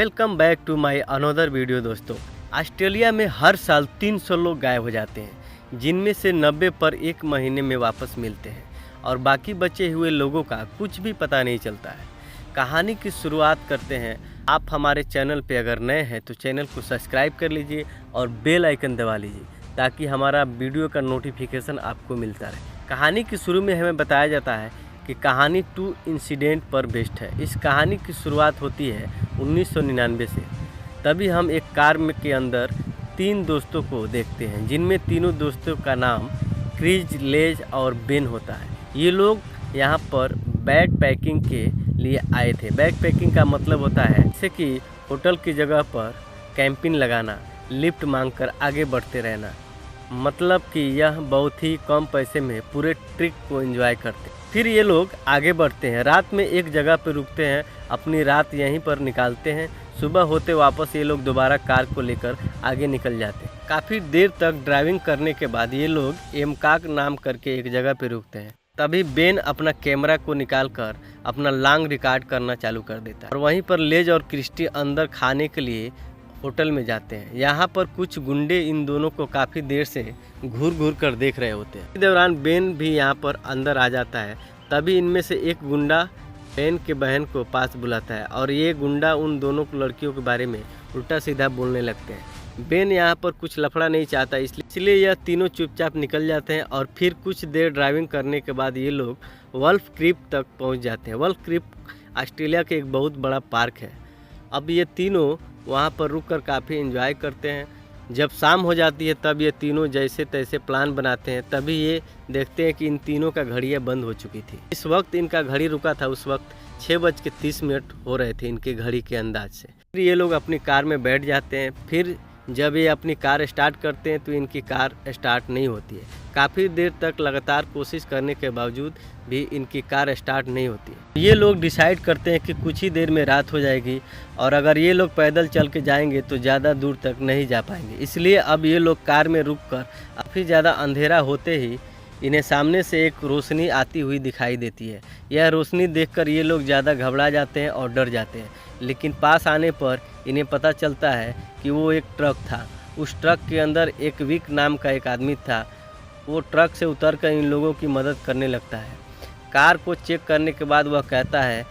Welcome back to my another video. दोस्तों, Australia में हर साल 300 लोग गायब हो जाते हैं, जिनमें से 90 पर एक महीने में वापस मिलते हैं और बाकी बचे हुए लोगों का कुछ भी पता नहीं चलता है। कहानी की शुरुआत करते हैं। आप हमारे चैनल पे अगर नए हैं तो चैनल को सब्सक्राइब कर लीजिए और बेल आइकन दबा लीजिए ताकि हमारा वीडियो का नोटिफिकेशन आपको मिलता रहे। कहानी के शुरू में हमें बताया जाता है कि कहानी 2 इंसिडेंट पर बेस्ड है। इस कहानी की शुरुआत होती है 1999 से। तभी हम एक कार में के अंदर 3 दोस्तों को देखते हैं, जिनमें तीनों दोस्तों का नाम क्रिस, लेज और बेन होता है। ये लोग यहाँ पर बैग पैकिंग के लिए आए थे। बैग पैकिंग का मतलब होता है जैसे कि होटल की जगह पर कैंपिंग लगाना, लिफ्ट मांगकर आगे बढ़ते रहना। मतलब कि यह बहुत ही कम पैसे में पूरे ट्रिप को एंजॉय करते हैं। फिर ये लोग आगे बढ़ते हैं। रात में एक जगह पर रुकते हैं, अपनी रात यहीं पर निकालते हैं। सुबह होते वापस ये लोग दोबारा कार को लेकर आगे निकल जाते हैं। काफ़ी देर तक ड्राइविंग करने के बाद ये लोग एमकाक नाम करके एक जगह पर रुकते हैं। तभी बेन अपना कैमरा को निकालकर अपना लॉन्ग रिकॉर्ड करना चालू कर देता है और वहीं पर लेज और क्रिस्टी अंदर खाने के लिए होटल में जाते हैं। यहाँ पर कुछ गुंडे इन दोनों को काफ़ी देर से घूर घूर कर देख रहे होते हैं। इस दौरान बेन भी यहाँ पर अंदर आ जाता है। तभी इनमें से एक गुंडा बेन के बहन को पास बुलाता है और ये गुंडा उन दोनों लड़कियों के बारे में उल्टा सीधा बोलने लगते हैं। बेन यहाँ पर कुछ लफड़ा नहीं चाहता, इसलिए यह तीनों चुपचाप निकल जाते हैं और फिर कुछ देर ड्राइविंग करने के बाद ये लोग वल्फ क्रीक तक पहुँच जाते हैं। वल्फ क्रीक ऑस्ट्रेलिया के एक बहुत बड़ा पार्क है। अब ये तीनों वहाँ पर रुककर काफ़ी एंजॉय करते हैं। जब शाम हो जाती है तब ये तीनों जैसे तैसे प्लान बनाते हैं। तभी ये देखते हैं कि इन तीनों का घड़ियाँ बंद हो चुकी थी। इस वक्त इनका घड़ी रुका था, उस वक्त 6:30 हो रहे थे इनके घड़ी के अंदाज से। फिर ये लोग अपनी कार में बैठ जाते हैं। फिर जब ये अपनी कार स्टार्ट करते हैं तो इनकी कार स्टार्ट नहीं होती है। काफ़ी देर तक लगातार कोशिश करने के बावजूद भी इनकी कार स्टार्ट नहीं होती है। ये लोग डिसाइड करते हैं कि कुछ ही देर में रात हो जाएगी और अगर ये लोग पैदल चल के जाएंगे तो ज़्यादा दूर तक नहीं जा पाएंगे। इसलिए अब ये लोग कार में रुककर काफ़ी ज़्यादा अंधेरा होते ही इन्हें सामने से एक रोशनी आती हुई दिखाई देती है। यह रोशनी देखकर ये लोग ज़्यादा घबरा जाते हैं और डर जाते हैं। लेकिन पास आने पर इन्हें पता चलता है कि वो एक ट्रक था। उस ट्रक के अंदर एक विक नाम का एक आदमी था। वो ट्रक से उतरकर इन लोगों की मदद करने लगता है। कार को चेक करने के बाद वह कहता है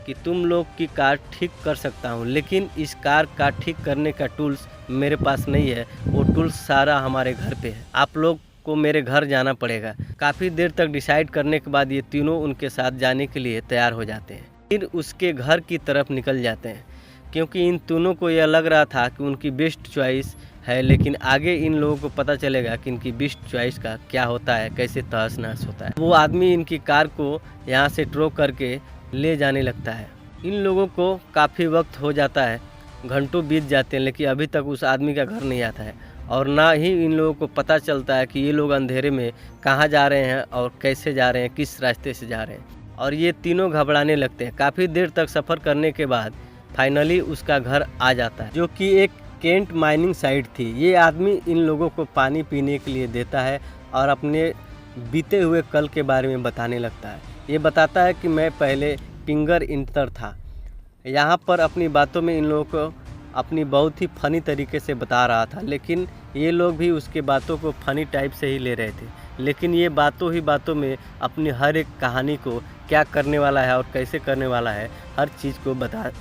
कि तुम लोग की कार ठीक कर सकता हूँ, लेकिन इस कार का ठीक करने का टूल्स मेरे पास नहीं है। वो टूल्स सारा हमारे घर पे है। आप लोग को मेरे घर जाना पड़ेगा। काफ़ी देर तक डिसाइड करने के बाद ये तीनों उनके साथ जाने के लिए तैयार हो जाते हैं। फिर उसके घर की तरफ निकल जाते हैं, क्योंकि इन तीनों को यह लग रहा था कि उनकी बेस्ट चॉइस है। लेकिन आगे इन लोगों को पता चलेगा कि इनकी बेस्ट चॉइस का क्या होता है, कैसे तहस नहस होता है। वो आदमी इनकी कार को यहाँ से टो करके ले जाने लगता है। इन लोगों को काफ़ी वक्त हो जाता है, घंटों बीत जाते हैं, लेकिन अभी तक उस आदमी का घर नहीं आता है और ना ही इन लोगों को पता चलता है कि ये लोग अंधेरे में कहाँ जा रहे हैं और कैसे जा रहे हैं, किस रास्ते से जा रहे हैं। और ये तीनों घबराने लगते हैं। काफ़ी देर तक सफ़र करने के बाद फाइनली उसका घर आ जाता है, जो कि एक केंट माइनिंग साइट थी। ये आदमी इन लोगों को पानी पीने के लिए देता है और अपने बीते हुए कल के बारे में बताने लगता है। ये बताता है कि मैं पहले फिंगर इंटर था। यहाँ पर अपनी बातों में इन लोगों को अपनी बहुत ही फ़नी तरीके से बता रहा था, लेकिन ये लोग भी उसके बातों को फ़नी टाइप से ही ले रहे थे। लेकिन ये बातों ही बातों में अपनी हर एक कहानी को क्या करने वाला है और कैसे करने वाला है, हर चीज़ को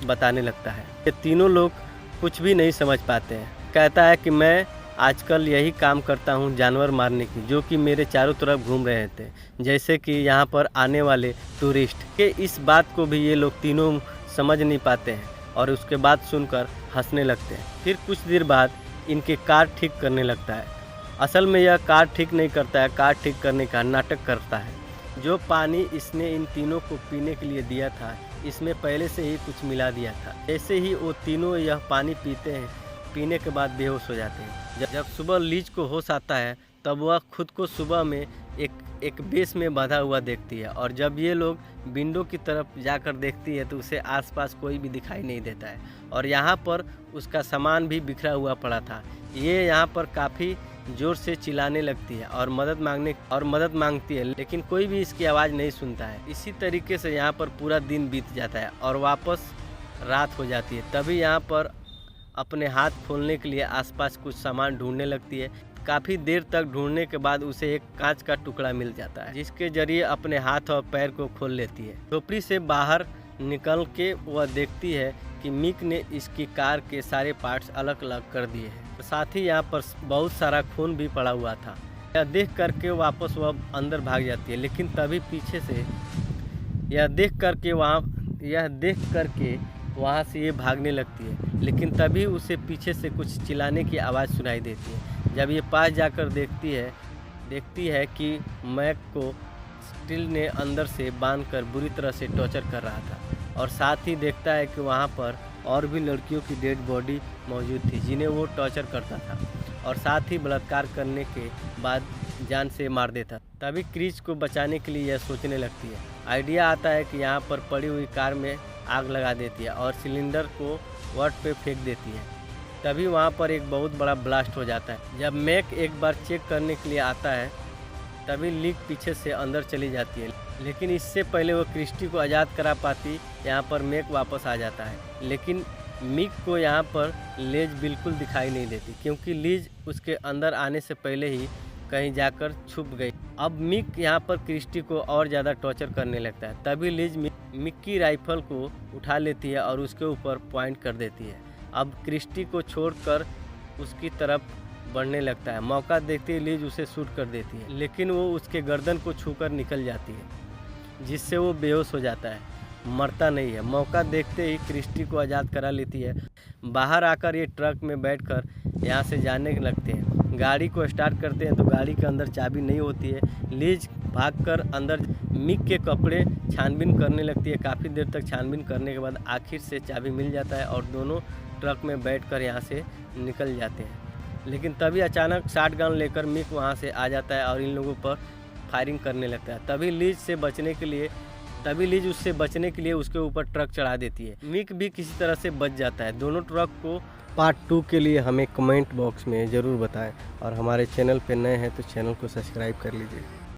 बताने लगता है। ये तीनों लोग कुछ भी नहीं समझ पाते हैं। कहता है कि मैं आजकल यही काम करता हूँ, जानवर मारने की, जो कि मेरे चारों तरफ घूम रहे थे, जैसे कि यहाँ पर आने वाले टूरिस्ट के। इस बात को भी ये लोग तीनों समझ नहीं पाते हैं और उसके बाद सुनकर हंसने लगते हैं। फिर कुछ देर बाद इनकी कार ठीक करने लगता है। असल में यह कार ठीक नहीं करता है, कार ठीक करने का नाटक करता है। जो पानी इसने इन तीनों को पीने के लिए दिया था, इसमें पहले से ही कुछ मिला दिया था। ऐसे ही वो तीनों यह पानी पीते हैं, पीने के बाद बेहोश हो जाते हैं। जब सुबह लीज को होश आता है तब वह खुद को सुबह में एक बेस में बंधा हुआ देखती है और जब ये लोग विंडो की तरफ जाकर देखती है तो उसे आसपास कोई भी दिखाई नहीं देता है और यहाँ पर उसका सामान भी बिखरा हुआ पड़ा था। ये यहाँ पर काफ़ी ज़ोर से चिल्लाने लगती है और मदद मांगती है, लेकिन कोई भी इसकी आवाज़ नहीं सुनता है। इसी तरीके से यहाँ पर पूरा दिन बीत जाता है और वापस रात हो जाती है। तभी यहाँ पर अपने हाथ खोलने के लिए आसपास कुछ सामान ढूंढने लगती है। काफ़ी देर तक ढूंढने के बाद उसे एक कांच का टुकड़ा मिल जाता है, जिसके जरिए अपने हाथ और पैर को खोल लेती है। झोपड़ी से बाहर निकल के वह देखती है कि मिक ने इसकी कार के सारे पार्ट्स अलग अलग कर दिए हैं। साथ ही यहाँ पर बहुत सारा खून भी पड़ा हुआ था। यह देख करके वापस वह अंदर भाग जाती है, लेकिन तभी पीछे से यह देख करके वहाँ से ये भागने लगती है, लेकिन तभी उसे पीछे से कुछ चिल्लाने की आवाज़ सुनाई देती है। जब ये पास जाकर देखती है कि मैक को स्टील ने अंदर से बांधकर बुरी तरह से टॉर्चर कर रहा था, और साथ ही देखता है कि वहाँ पर और भी लड़कियों की डेड बॉडी मौजूद थी जिन्हें वो टॉर्चर करता था, और साथ ही बलात्कार करने के बाद जान से मार देता। तभी क्रिस को बचाने के लिए यह सोचने लगती है। आइडिया आता है कि यहाँ पर पड़ी हुई कार में आग लगा देती है और सिलेंडर को वर्ट पे फेंक देती है। तभी वहाँ पर एक बहुत बड़ा ब्लास्ट हो जाता है। जब मैक एक बार चेक करने के लिए आता है, तभी लीक पीछे से अंदर चली जाती है, लेकिन इससे पहले वो क्रिस्टी को आज़ाद करा पाती, यहाँ पर मैक वापस आ जाता है। लेकिन मिक को यहाँ पर लीज बिल्कुल दिखाई नहीं देती, क्योंकि लीज उसके अंदर आने से पहले ही कहीं जाकर छुप गई। अब मिक यहाँ पर क्रिस्टी को और ज़्यादा टॉर्चर करने लगता है। तभी लीज मिक की राइफल को उठा लेती है और उसके ऊपर पॉइंट कर देती है। अब क्रिस्टी को छोड़कर उसकी तरफ बढ़ने लगता है। मौका देखते ही लीज उसे शूट कर देती है, लेकिन वो उसके गर्दन को छूकर निकल जाती है, जिससे वो बेहोश हो जाता है, मरता नहीं है। मौका देखते ही क्रिस्टी को आज़ाद करा लेती है। बाहर आकर ये ट्रक में बैठकर यहाँ से जाने लगते हैं। गाड़ी को स्टार्ट करते हैं तो गाड़ी के अंदर चाबी नहीं होती है। लीज भागकर अंदर मिक के कपड़े छानबीन करने लगती है। काफ़ी देर तक छानबीन करने के बाद आखिर से चाबी मिल जाता है और दोनों ट्रक में बैठकर यहाँ से निकल जाते हैं। लेकिन तभी अचानक शॉटगन लेकर मिक वहाँ से आ जाता है और इन लोगों पर फायरिंग करने लगता है। तभी लीज उससे बचने के लिए उसके ऊपर ट्रक चढ़ा देती है। मिक भी किसी तरह से बच जाता है। दोनों ट्रक को पार्ट 2 के लिए हमें कमेंट बॉक्स में ज़रूर बताएं, और हमारे चैनल पर नए हैं तो चैनल को सब्सक्राइब कर लीजिए।